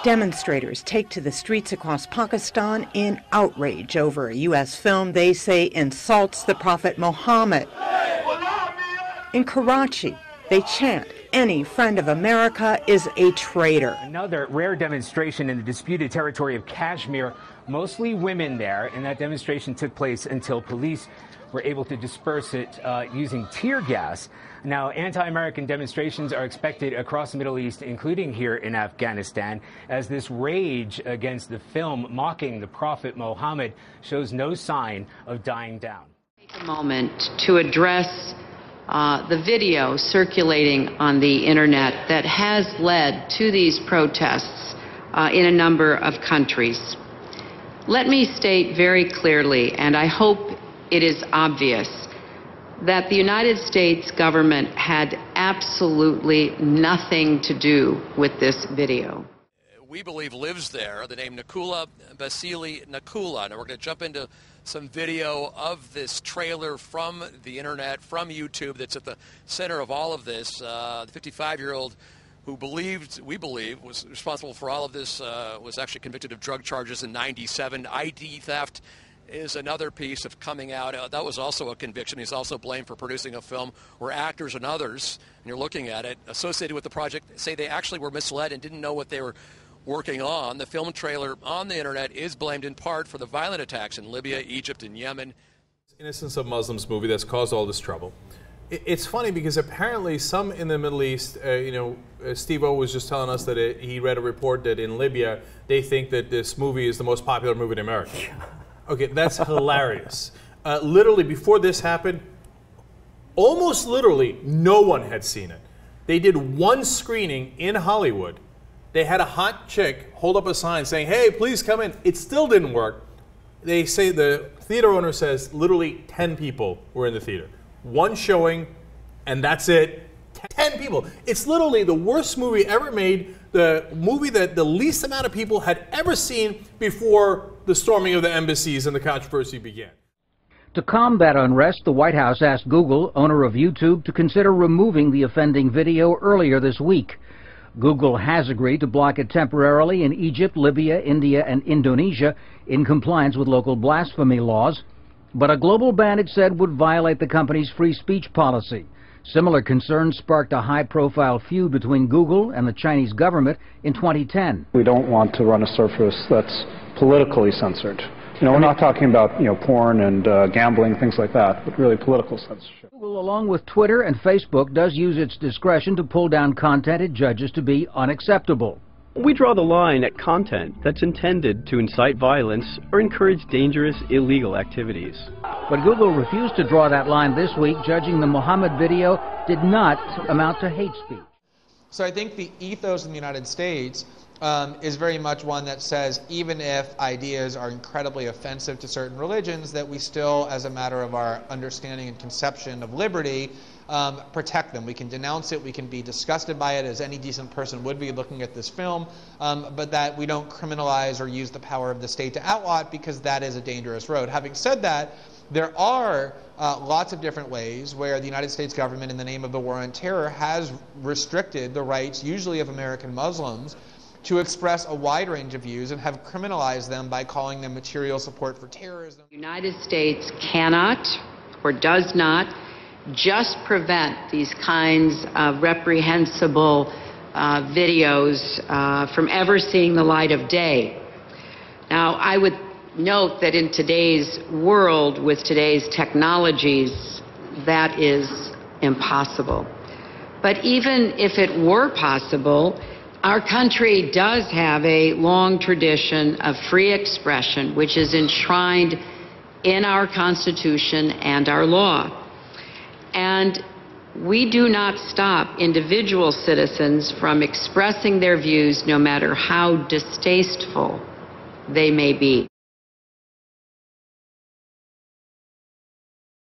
Demonstrators take to the streets across Pakistan in outrage over a U.S. film they say insults the Prophet Muhammad. In Karachi, they chant, "Any friend of America is a traitor." Another rare demonstration in the disputed territory of Kashmir, mostly women there, and that demonstration took place until police were able to disperse it using tear gas. Now, anti-American demonstrations are expected across the Middle East, including here in Afghanistan, as this rage against the film mocking the Prophet Muhammad shows no sign of dying down. Take a moment to address the video circulating on the internet that has led to these protests in a number of countries. Let me state very clearly, and I hope it is obvious, that the United States government had absolutely nothing to do with this video. We believe lives there, the name Nakula Basili Nakula. Now we're going to jump into some video of this trailer from the internet, from YouTube, that's at the center of all of this. The 55-year-old who we believe, was responsible for all of this, was actually convicted of drug charges in '97. ID theft is another piece of coming out. That was also a conviction. He's also blamed for producing a film where actors and others, and you're looking at it, associated with the project, say they actually were misled and didn't know what they were working on. The film trailer on the internet is blamed in part for the violent attacks in Libya, Egypt, and Yemen. Innocence of Muslims movie that's caused all this trouble. It's funny because apparently some in the Middle East, Steve-O was just telling us that he read a report that in Libya they think that this movie is the most popular movie in America. Okay, that's hilarious. Literally, before this happened, almost literally, no one had seen it. They did one screening in Hollywood. They had a hot chick hold up a sign saying, "Hey, please come in." It still didn't work. They say, the theater owner says, literally 10 people were in the theater. One showing, and that's it. 10 people. It's literally the worst movie ever made, the movie that the least amount of people had ever seen before the storming of the embassies and the controversy began. To combat unrest, the White House asked Google, owner of YouTube, to consider removing the offending video earlier this week. Google has agreed to block it temporarily in Egypt, Libya, India, and Indonesia in compliance with local blasphemy laws. But a global ban, it said, would violate the company's free speech policy. Similar concerns sparked a high-profile feud between Google and the Chinese government in 2010. We don't want to run a service that's politically censored. We're not talking about, porn and gambling, things like that, but really political censorship. Google, along with Twitter and Facebook, does use its discretion to pull down content it judges to be unacceptable. We draw the line at content that's intended to incite violence or encourage dangerous, illegal activities. But Google refused to draw that line this week, judging the Muhammad video did not amount to hate speech. So I think the ethos in the United States is very much one that says even if ideas are incredibly offensive to certain religions, that we still, as a matter of our understanding and conception of liberty, protect them. We can denounce it, we can be disgusted by it, as any decent person would be looking at this film, but that we don't criminalize or use the power of the state to outlaw it, because that is a dangerous road. Having said that, there are lots of different ways where the United States government, in the name of the war on terror, has restricted the rights, usually of American Muslims, to express a wide range of views and have criminalized them by calling them material support for terrorism. The United States cannot or does not just prevent these kinds of reprehensible videos from ever seeing the light of day. Now, I would note that in today's world, with today's technologies, that is impossible. But even if it were possible, our country does have a long tradition of free expression, which is enshrined in our Constitution and our law. And we do not stop individual citizens from expressing their views, no matter how distasteful they may be.